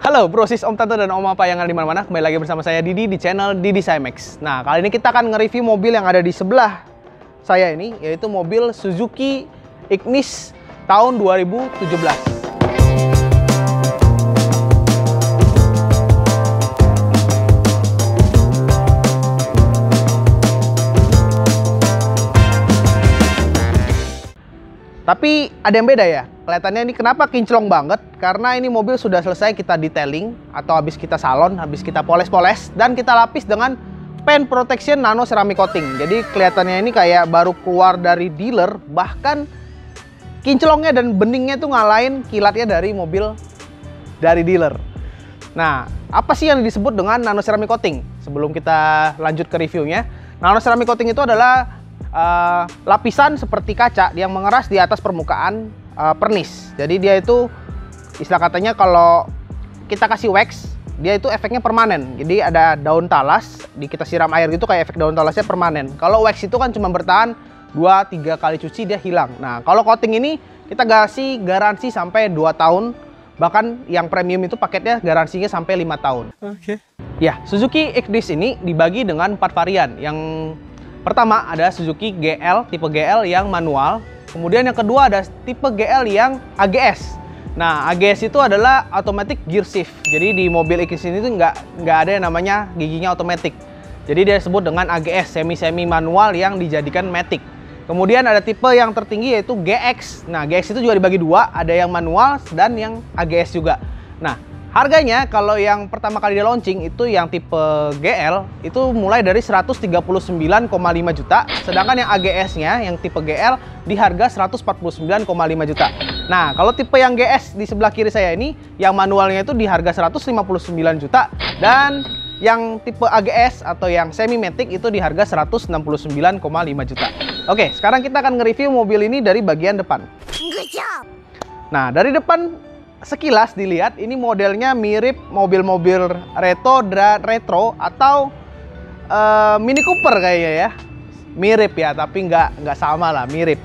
Halo bro, sis, om, tante, dan om apa yang ada di mana-mana. Kembali lagi bersama saya Didi di channel Didi Cymax. Nah, kali ini kita akan nge-review mobil yang ada di sebelah saya ini, yaitu mobil Suzuki Ignis tahun 2017. Tapi ada yang beda ya, kelihatannya ini kenapa kinclong banget? Karena ini mobil sudah selesai kita detailing atau habis kita salon, habis kita poles-poles, dan kita lapis dengan paint protection nano ceramic coating. Jadi kelihatannya ini kayak baru keluar dari dealer, bahkan kinclongnya dan beningnya tuh ngalahin kilatnya dari mobil dari dealer. Nah, apa sih yang disebut dengan nano ceramic coating? Sebelum kita lanjut ke reviewnya, nano ceramic coating itu adalah lapisan seperti kaca yang mengeras di atas permukaan pernis. Jadi dia itu istilah katanya kalau kita kasih wax, dia itu efeknya permanen. Jadi ada daun talas, kita siram air gitu kayak efek daun talasnya permanen. Kalau wax itu kan cuma bertahan 2-3 kali cuci dia hilang. Nah, kalau coating ini kita kasih garansi sampai 2 tahun. Bahkan yang premium itu paketnya garansinya sampai 5 tahun. Oke. Ya, Suzuki Ignis ini dibagi dengan 4 varian. Yang pertama ada Suzuki GL, tipe GL yang manual. Kemudian yang kedua ada tipe GL yang AGS. Nah, AGS itu adalah automatic gear shift. Jadi di mobil Ignis ini tuh nggak ada yang namanya giginya automatic. Jadi dia disebut dengan AGS, semi manual yang dijadikan matic. Kemudian ada tipe yang tertinggi yaitu GX. Nah, GX itu juga dibagi dua, ada yang manual dan yang AGS juga. Nah, harganya kalau yang pertama kali dia launching itu yang tipe GL itu mulai dari 139,5 juta, sedangkan yang AGS-nya yang tipe GL di harga 149,5 juta. Nah, kalau tipe yang GS di sebelah kiri saya ini yang manualnya itu di harga 159 juta, dan yang tipe AGS atau yang semi matic itu di harga 169,5 juta. Oke, sekarang kita akan nge-review mobil ini dari bagian depan. Nah, dari depan sekilas dilihat ini modelnya mirip mobil-mobil retro atau Mini Cooper kayaknya ya. Mirip ya, tapi nggak sama lah, mirip.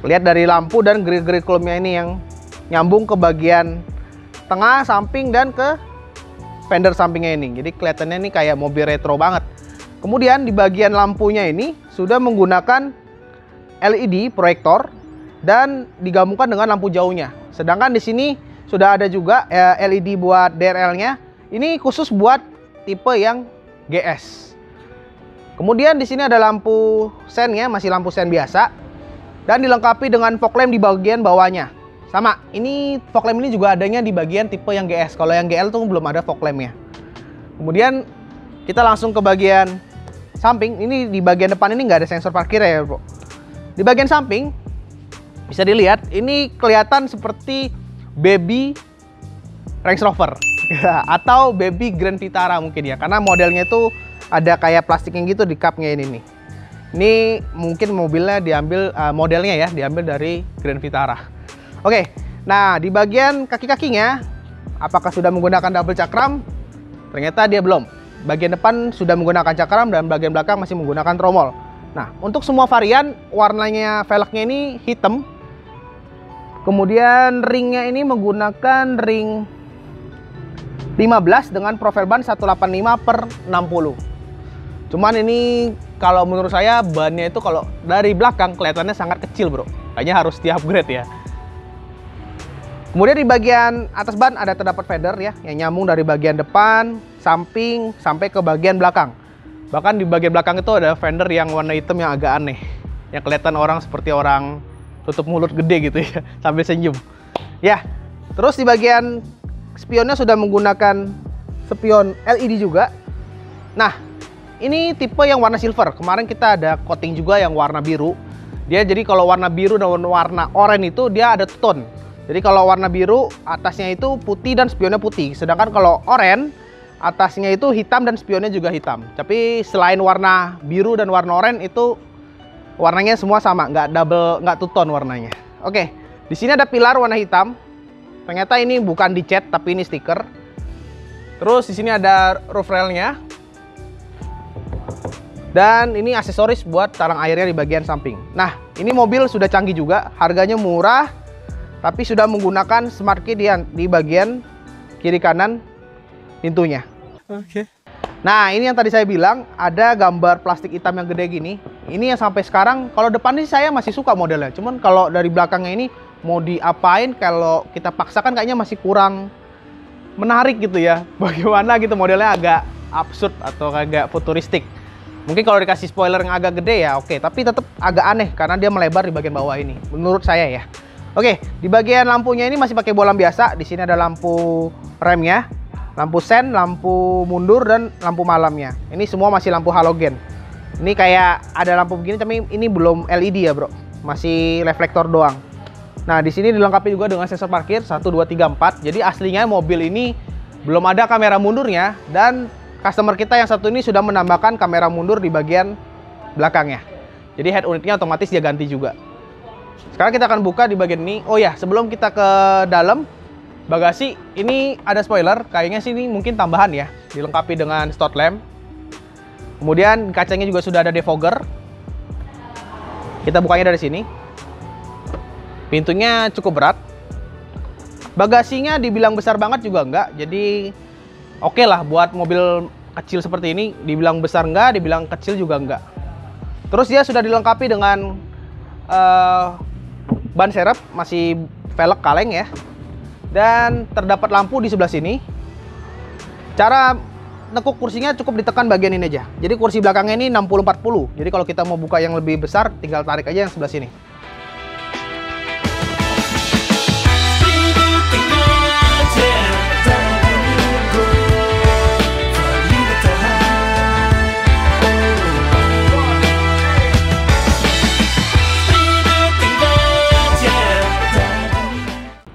Lihat dari lampu dan grill chrome-nya ini yang nyambung ke bagian tengah, samping, dan ke fender sampingnya ini. Jadi kelihatannya ini kayak mobil retro banget. Kemudian di bagian lampunya ini sudah menggunakan LED proyektor dan digabungkan dengan lampu jauhnya. Sedangkan di sini sudah ada juga LED buat DRL-nya. Ini khusus buat tipe yang GS. Kemudian di sini ada lampu sen-nya, masih lampu sen biasa, dan dilengkapi dengan fog lamp di bagian bawahnya. Sama, ini fog lamp ini juga adanya di bagian tipe yang GS. Kalau yang GL tuh belum ada fog lamp-nya. Kemudian kita langsung ke bagian samping. Ini di bagian depan ini nggak ada sensor parkir ya, bro. Di bagian samping bisa dilihat ini kelihatan seperti baby Range Rover atau baby Grand Vitara mungkin ya, karena modelnya itu ada kayak plastiknya gitu di cupnya ini nih. Ini mungkin mobilnya diambil modelnya ya diambil dari Grand Vitara. Oke, nah di bagian kaki-kakinya apakah sudah menggunakan double cakram? Ternyata dia belum. Bagian depan sudah menggunakan cakram dan bagian belakang masih menggunakan tromol. Nah, untuk semua varian warnanya velgnya ini hitam. Kemudian ringnya ini menggunakan ring 15 dengan profil ban 185/60. Cuman ini kalau menurut saya bannya itu kalau dari belakang kelihatannya sangat kecil, bro. Kayaknya harus di-upgrade ya. Kemudian di bagian atas ban ada terdapat feather ya, yang nyambung dari bagian depan, samping, sampai ke bagian belakang. Bahkan di bagian belakang itu ada fender yang warna hitam yang agak aneh. Yang kelihatan orang seperti orang tutup mulut gede gitu ya, sambil senyum. Ya, terus di bagian spionnya sudah menggunakan spion LED juga. Nah, ini tipe yang warna silver. Kemarin kita ada coating juga yang warna biru. Dia jadi kalau warna biru dan warna oranye itu dia ada tone. Jadi kalau warna biru atasnya itu putih dan spionnya putih. Sedangkan kalau oranye atasnya itu hitam dan spionnya juga hitam. Tapi selain warna biru dan warna oranye itu warnanya semua sama, nggak two tone warnanya. Oke, di sini ada pilar warna hitam. Ternyata ini bukan dicat tapi ini stiker. Terus di sini ada roof railnya. Dan ini aksesoris buat talang airnya di bagian samping. Nah, ini mobil sudah canggih juga, harganya murah, tapi sudah menggunakan smart key di bagian kiri kanan pintunya. Oke. Nah, ini yang tadi saya bilang, ada gambar plastik hitam yang gede gini. Ini yang sampai sekarang, kalau depan ini saya masih suka modelnya. Cuman kalau dari belakangnya ini, mau diapain, kalau kita paksakan kayaknya masih kurang menarik gitu ya. Bagaimana gitu, modelnya agak absurd atau agak futuristik. Mungkin kalau dikasih spoiler yang agak gede ya oke, tapi tetap agak aneh karena dia melebar di bagian bawah ini, menurut saya ya. Oke, di bagian lampunya ini masih pakai bolam biasa. Di sini ada lampu remnya, lampu sen, lampu mundur, dan lampu malamnya. Ini semua masih lampu halogen. Ini kayak ada lampu begini, tapi ini belum LED ya bro, masih reflektor doang. Nah, di sini dilengkapi juga dengan sensor parkir 1, 2, 3, 4. Jadi aslinya mobil ini belum ada kamera mundurnya, dan customer kita yang satu ini sudah menambahkan kamera mundur di bagian belakangnya. Jadi head unitnya otomatis dia ganti juga. Sekarang kita akan buka di bagian ini. Oh ya, sebelum kita ke dalam bagasi, ini ada spoiler. Kayaknya sih ini mungkin tambahan ya, dilengkapi dengan stop lamp. Kemudian kacanya juga sudah ada defogger. Kita bukanya dari sini. Pintunya cukup berat. Bagasinya dibilang besar banget juga enggak. Jadi oke lah buat mobil kecil seperti ini. Dibilang besar enggak, dibilang kecil juga enggak. Terus dia sudah dilengkapi dengan ban serep, masih velg kaleng ya. Dan terdapat lampu di sebelah sini. Cara nekuk kursinya cukup ditekan bagian ini aja. Jadi kursi belakangnya ini 60-40. Jadi kalau kita mau buka yang lebih besar, tinggal tarik aja yang sebelah sini.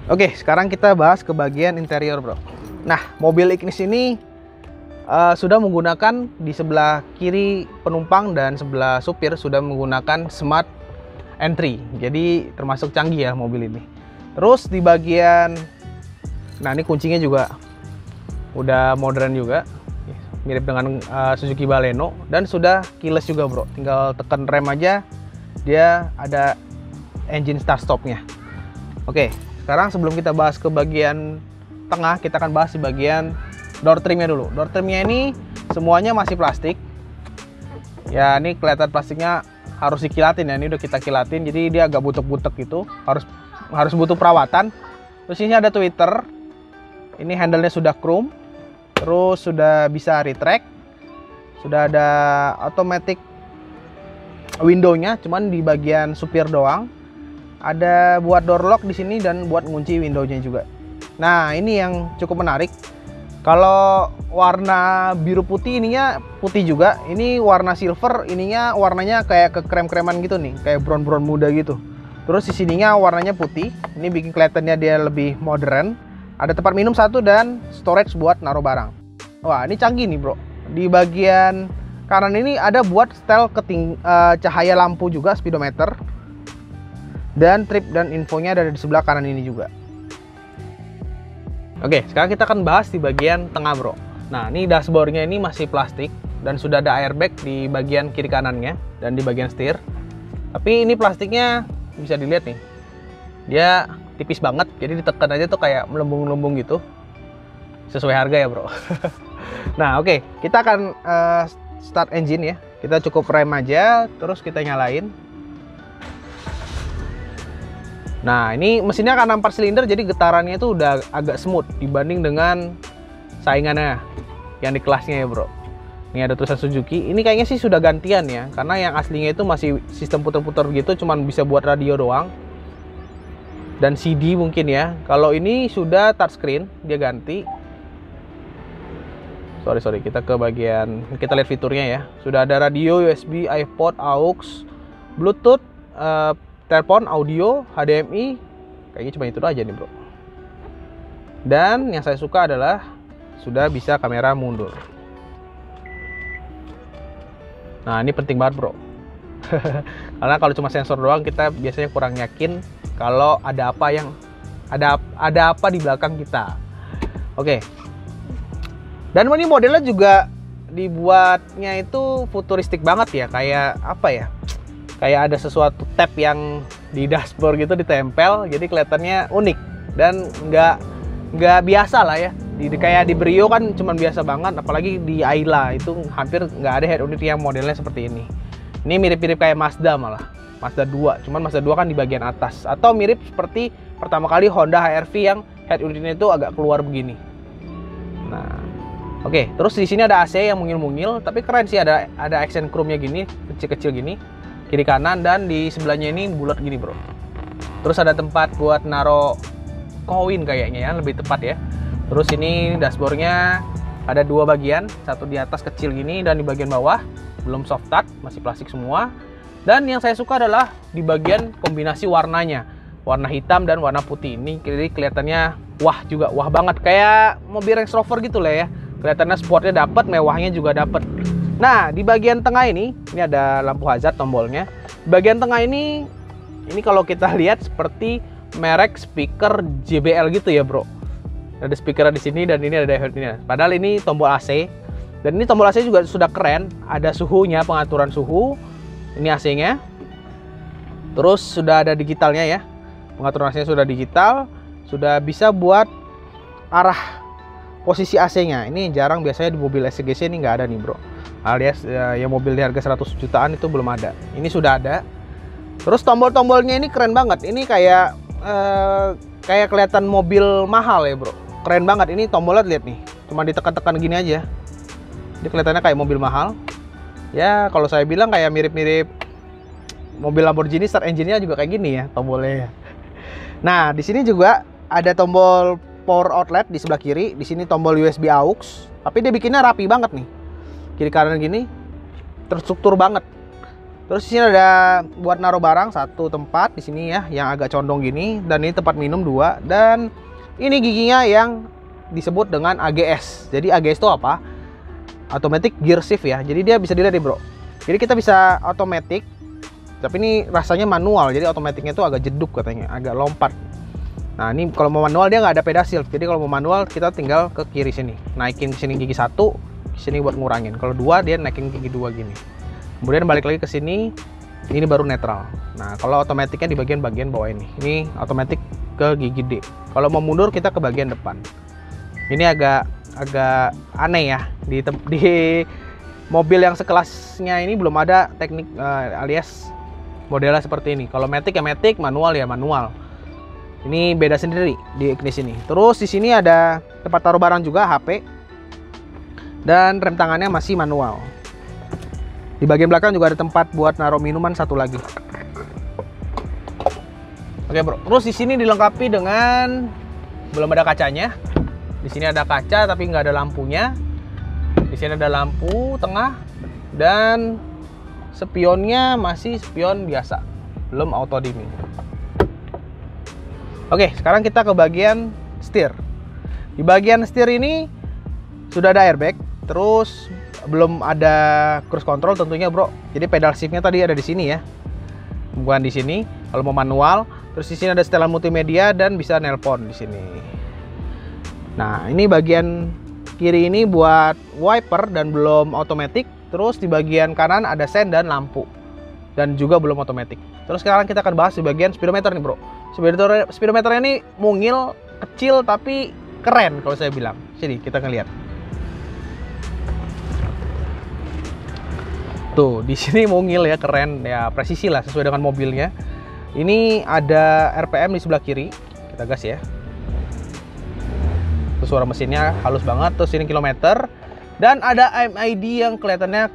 Oke, sekarang kita bahas ke bagian interior bro. Nah, mobil Ignis ini sudah menggunakan di sebelah kiri penumpang dan sebelah supir sudah menggunakan smart entry. Jadi termasuk canggih ya mobil ini. Terus di bagian, nah ini kuncinya juga udah modern juga, mirip dengan Suzuki Baleno, dan sudah keyless juga bro. Tinggal tekan rem aja, dia ada engine start stopnya. Oke. Sekarang sebelum kita bahas ke bagian tengah, kita akan bahas di bagian door trimnya dulu. Door trimnya ini semuanya masih plastik. Ya ini kelihatan plastiknya harus dikilatin ya, ini udah kita kilatin, jadi dia agak butek-butek gitu, harus butuh perawatan. Terus ini ada tweeter, ini handle-nya sudah chrome, terus sudah bisa retract, sudah ada automatic window-nya, cuman di bagian supir doang. Ada buat door lock di sini dan buat ngunci window-nya juga. Nah, ini yang cukup menarik. Kalau warna biru putih ininya putih juga. Ini warna silver, ininya warnanya kayak ke krem-kreman gitu nih, kayak brown-brown muda gitu. Terus di sininya warnanya putih. Ini bikin kelihatannya dia lebih modern. Ada tempat minum satu dan storage buat naruh barang. Wah, ini canggih nih, bro. Di bagian kanan ini ada buat setel cahaya lampu juga, speedometer. Dan trip dan infonya ada di sebelah kanan ini juga. Oke, sekarang kita akan bahas di bagian tengah bro. Nah, ini dashboardnya ini masih plastik dan sudah ada airbag di bagian kiri kanannya dan di bagian setir. Tapi ini plastiknya bisa dilihat nih, dia tipis banget, jadi ditekan aja tuh kayak melembung-melembung gitu. Sesuai harga ya bro. Nah oke, kita akan start engine ya. Kita cukup rem aja, terus kita nyalain. Nah ini mesinnya karena 4 silinder, jadi getarannya itu udah agak smooth dibanding dengan saingannya yang di kelasnya ya bro. Ini ada tulisan Suzuki. Ini kayaknya sih sudah gantian ya, karena yang aslinya itu masih sistem putar-putar gitu, cuman bisa buat radio doang dan CD mungkin ya. Kalau ini sudah touchscreen, dia ganti. Sorry, kita ke bagian, kita lihat fiturnya ya. Sudah ada radio, USB, iPod, AUX, Bluetooth, telepon, audio, HDMI, kayaknya cuma itu aja nih bro. Dan yang saya suka adalah sudah bisa kamera mundur. Nah ini penting banget bro. Karena kalau cuma sensor doang kita biasanya kurang yakin kalau ada apa di belakang kita. Oke. Dan ini modelnya juga dibuatnya itu futuristik banget ya, kayak apa ya? Kayak ada sesuatu tab yang di dashboard gitu ditempel, jadi kelihatannya unik dan nggak biasa lah ya. Kayak di Brio kan cuman biasa banget, apalagi di Ayla itu hampir nggak ada head unit yang modelnya seperti ini. Ini mirip-mirip kayak Mazda malah, Mazda 2, cuman Mazda 2 kan di bagian atas. Atau mirip seperti pertama kali Honda HR-V yang head unitnya itu agak keluar begini. Nah, oke, terus di sini ada AC yang mungil-mungil, tapi keren sih, ada accent chrome-nya gini, kecil-kecil gini, kiri kanan, dan di sebelahnya ini bulat gini bro. Terus ada tempat buat naro koin kayaknya ya, lebih tepat ya. Terus ini dashboardnya ada dua bagian, satu di atas kecil gini dan di bagian bawah belum soft touch, masih plastik semua. Dan yang saya suka adalah di bagian kombinasi warnanya, warna hitam dan warna putih. Ini jadi kelihatannya wah juga, wah banget, kayak mobil Range Rover gitu lah ya. Kelihatannya sportnya dapat, mewahnya juga dapat. Nah, di bagian tengah ini ada lampu hazard tombolnya. Di bagian tengah ini kalau kita lihat seperti merek speaker JBL gitu ya, bro. Ada speaker di sini dan ini ada headnya. Padahal ini tombol AC. Dan ini tombol AC juga sudah keren, ada suhunya, pengaturan suhu. Ini AC-nya. Terus sudah ada digitalnya ya. Pengaturan AC-nya sudah digital, sudah bisa buat arah posisi AC-nya. Ini jarang, biasanya di mobil SGC ini nggak ada nih bro. Alias ya mobil di harga 100 jutaan itu belum ada. Ini sudah ada. Terus tombol-tombolnya ini keren banget. Ini kayak kelihatan mobil mahal ya bro. Keren banget. Ini tombolnya lihat nih. Cuma ditekan-tekan gini aja. Ini kelihatannya kayak mobil mahal. Ya kalau saya bilang kayak mirip-mirip mobil Lamborghini, start engine-nya juga kayak gini ya tombolnya. Nah di sini juga ada tombol power outlet di sebelah kiri. Di sini tombol USB aux, tapi dia bikinnya rapi banget nih. Kiri kanan gini, terstruktur banget. Terus di sini ada buat naruh barang satu tempat di sini ya, yang agak condong gini, dan ini tempat minum dua, dan ini giginya yang disebut dengan AGS. Jadi AGS itu apa? Automatic Gear Shift ya. Jadi dia bisa dilihat nih bro. Jadi kita bisa automatic, tapi ini rasanya manual. Jadi otomatiknya itu agak jeduk katanya, agak lompat. Nah ini kalau mau manual dia nggak ada pedal shift. Jadi kalau mau manual kita tinggal ke kiri sini, naikin ke sini gigi satu, ke sini buat ngurangin. Kalau dua dia naikin gigi dua gini. Kemudian balik lagi ke sini, ini baru netral. Nah kalau otomatiknya di bagian bawah ini. Ini otomatik ke gigi D. Kalau mau mundur kita ke bagian depan. Ini agak aneh ya, di mobil yang sekelasnya ini belum ada teknik alias modelnya seperti ini. Kalau matic ya matic, manual ya manual. Ini beda sendiri di Ignis ini. Terus di sini ada tempat taruh barang juga, HP. Dan rem tangannya masih manual. Di bagian belakang juga ada tempat buat naruh minuman satu lagi. Oke, bro. Terus di sini dilengkapi dengan belum ada kacanya. Di sini ada kaca tapi nggak ada lampunya. Di sini ada lampu tengah dan spionnya masih spion biasa, belum auto dimming. Oke, sekarang kita ke bagian setir. Di bagian setir ini sudah ada airbag, terus belum ada cruise control tentunya, bro. Jadi pedal shiftnya tadi ada di sini ya, bukan di sini. Kalau mau manual, terus di sini ada setelan multimedia dan bisa nelpon di sini. Nah, ini bagian kiri ini buat wiper dan belum otomatis. Terus di bagian kanan ada sen dan lampu dan juga belum otomatis. Terus sekarang kita akan bahas di bagian speedometer nih, bro. Speedometernya ini mungil, kecil tapi keren kalau saya bilang. Sini kita akan lihat. Tuh, di sini mungil ya, keren ya, presisi lah sesuai dengan mobilnya. Ini ada RPM di sebelah kiri. Kita gas ya. Terus suara mesinnya halus banget. Terus ini kilometer dan ada MID yang kelihatan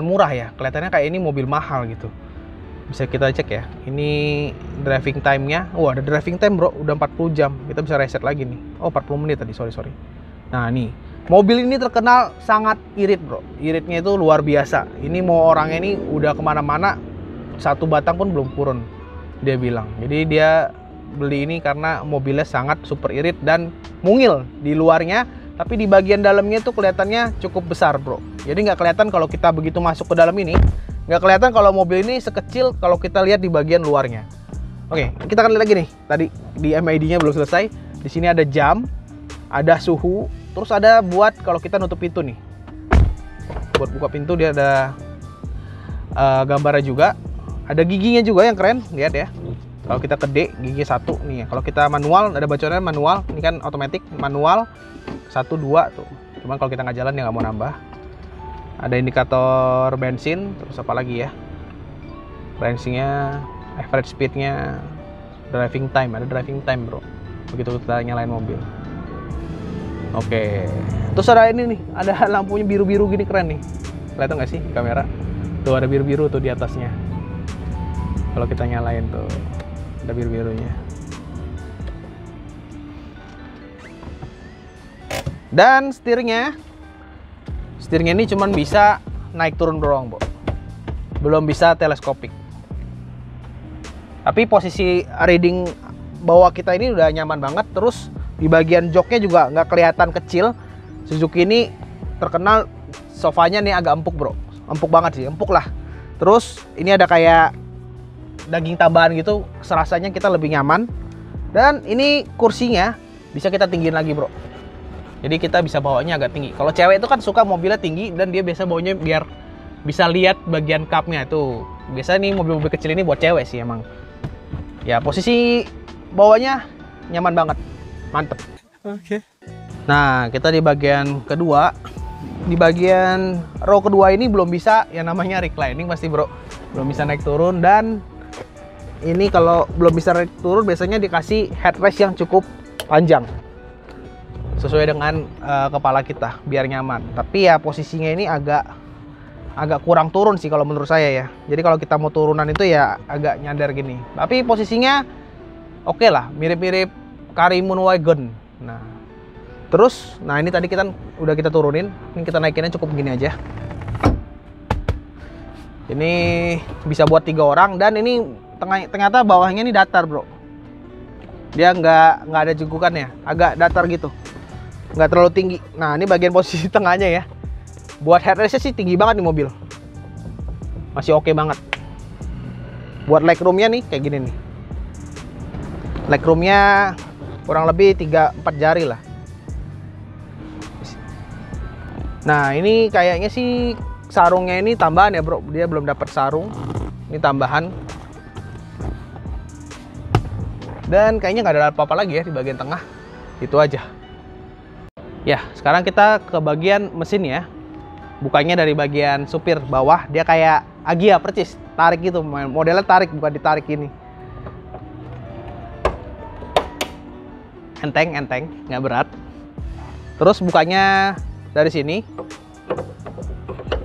murah ya. Kelihatannya kayak ini mobil mahal gitu. Bisa kita cek ya. Ini driving time-nya. Oh, ada driving time, bro. Udah 40 jam. Kita bisa reset lagi nih. Oh, 40 menit tadi. Sorry. Nah, nih. Mobil ini terkenal sangat irit, bro. Iritnya itu luar biasa. Ini mau orangnya ini udah kemana-mana, satu batang pun belum turun, dia bilang. Jadi dia beli ini karena mobilnya sangat super irit dan mungil di luarnya. Tapi di bagian dalamnya itu kelihatannya cukup besar, bro. Jadi nggak kelihatan kalau kita begitu masuk ke dalam ini. Nggak kelihatan kalau mobil ini sekecil kalau kita lihat di bagian luarnya. Oke, kita akan lihat lagi nih. Tadi di MID-nya belum selesai. Di sini ada jam, ada suhu, terus ada buat kalau kita nutup pintu nih. Buat buka pintu dia ada gambarnya juga. Ada giginya juga yang keren, lihat ya. Kalau kita ke D, gigi 1 nih ya. Kalau kita manual, ada bacoannya manual. Ini kan otomatis manual 1, 2 tuh. Cuman kalau kita nggak jalan ya nggak mau nambah. Ada indikator bensin, terus apa lagi ya? Bensinnya, average speednya, driving time. Ada driving time bro. Begitu kita nyalain mobil. Oke. Terus ada ini nih, ada lampunya biru-biru gini, keren nih. Kelihatan nggak sih di kamera? Tuh ada biru-biru tuh di atasnya. Kalau kita nyalain tuh ada biru-birunya. Dan setirnya ini cuman bisa naik turun doang, Bo. Belum bisa teleskopik. Tapi posisi reading bawah kita ini udah nyaman banget. Terus di bagian joknya juga nggak kelihatan kecil. Suzuki ini terkenal sofanya nih agak empuk, bro. Empuk banget sih, empuk lah. Terus ini ada kayak daging tambahan gitu, serasanya kita lebih nyaman. Dan ini kursinya bisa kita tinggiin lagi, bro. Jadi kita bisa bawanya agak tinggi. Kalau cewek itu kan suka mobilnya tinggi dan dia biasa bawanya biar bisa lihat bagian cupnya tuh. Biasa nih mobil-mobil kecil ini buat cewek sih emang. Ya posisi bawahnya nyaman banget, mantep. Oke. Nah kita di bagian kedua, di bagian row kedua ini belum bisa yang namanya reclining pasti bro, belum bisa naik turun. Dan ini kalau belum bisa naik turun biasanya dikasih headrest yang cukup panjang sesuai dengan kepala kita biar nyaman. Tapi ya posisinya ini agak kurang turun sih kalau menurut saya ya. Jadi kalau kita mau turunan itu ya agak nyandar gini. Tapi posisinya oke lah, mirip-mirip Karimun Wagon. Nah, terus, nah ini tadi udah kita turunin. Ini kita naikinnya cukup gini aja. Ini bisa buat 3 orang dan ini ternyata bawahnya ini datar bro. Dia nggak ada jengkukannya, agak datar gitu. Nggak terlalu tinggi. Nah ini bagian posisi tengahnya ya. Buat headrestnya sih tinggi banget nih mobil, masih oke banget. Buat legroomnya nih kayak gini nih, legroomnya kurang lebih 3-4 jari lah. Nah ini kayaknya sih sarungnya ini tambahan ya bro, dia belum dapat sarung, ini tambahan. Dan kayaknya nggak ada apa-apa lagi ya di bagian tengah, itu aja. Ya, sekarang kita ke bagian mesin ya. Bukanya dari bagian supir bawah, dia kayak Agya percis, tarik gitu, modelnya tarik bukan ditarik ini. Enteng, nggak berat. Terus bukanya dari sini.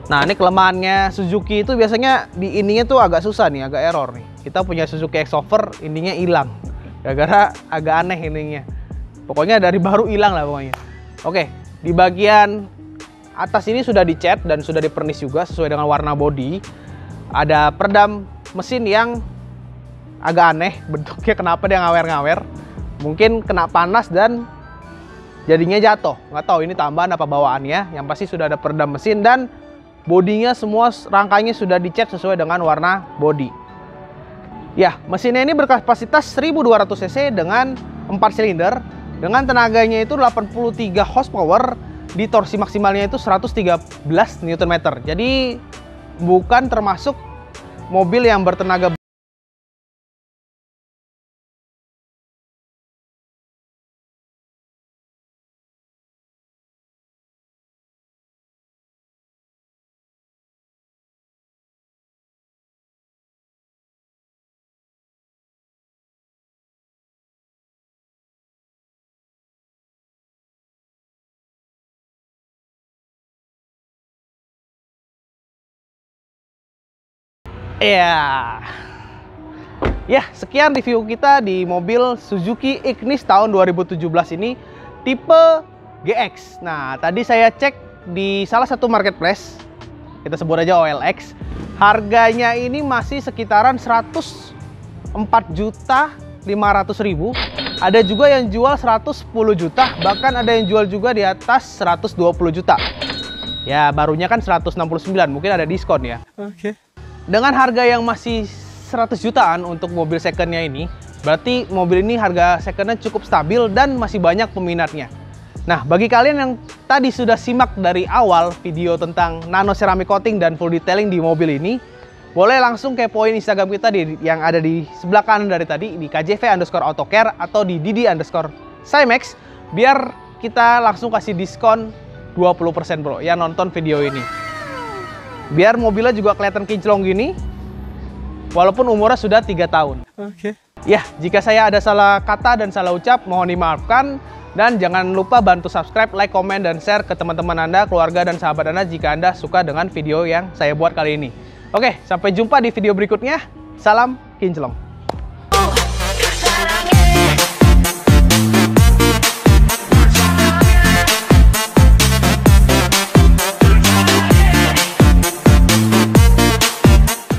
Nah, ini kelemahannya Suzuki itu biasanya di ininya tuh agak susah nih, agak error nih. Kita punya Suzuki X-Over, ininya hilang. Gara-gara agak aneh ininya. Pokoknya dari baru hilang lah pokoknya. Oke, di bagian atas ini sudah dicat dan sudah dipernis juga sesuai dengan warna bodi. Ada peredam mesin yang agak aneh bentuknya, kenapa dia ngawer-ngawer. Mungkin kena panas dan jadinya jatuh. Nggak tahu ini tambahan apa bawaannya. Yang pasti sudah ada peredam mesin dan bodinya semua rangkanya sudah dicat sesuai dengan warna bodi. Ya, mesinnya ini berkapasitas 1200 cc dengan 4 silinder. Dengan tenaganya itu 83 horsepower, di torsi maksimalnya itu 113 Nm. Jadi bukan termasuk mobil yang bertenaga. Ya, sekian review kita di mobil Suzuki Ignis tahun 2017 ini tipe GX. Nah, tadi saya cek di salah satu marketplace, kita sebut aja OLX. Harganya ini masih sekitaran 104.500.000. Ada juga yang jual 110 juta, bahkan ada yang jual juga di atas 120 juta. Ya, barunya kan 169, mungkin ada diskon ya. Oke. Dengan harga yang masih 100 jutaan untuk mobil secondnya ini, berarti mobil ini harga secondnya cukup stabil dan masih banyak peminatnya. Nah, bagi kalian yang tadi sudah simak dari awal video tentang nano ceramic coating dan full detailing di mobil ini, boleh langsung kepoin Instagram kita yang ada di sebelah kanan dari tadi, di KJV_autocare atau di Didi_Cymax, biar kita langsung kasih diskon 20% bro yang nonton video ini. Biar mobilnya juga kelihatan kinclong gini, walaupun umurnya sudah 3 tahun. Oke. Ya, jika saya ada salah kata dan salah ucap, mohon dimaafkan. Dan jangan lupa bantu subscribe, like, komen, dan share ke teman-teman Anda, keluarga, dan sahabat Anda jika Anda suka dengan video yang saya buat kali ini. Oke, sampai jumpa di video berikutnya. Salam kinclong.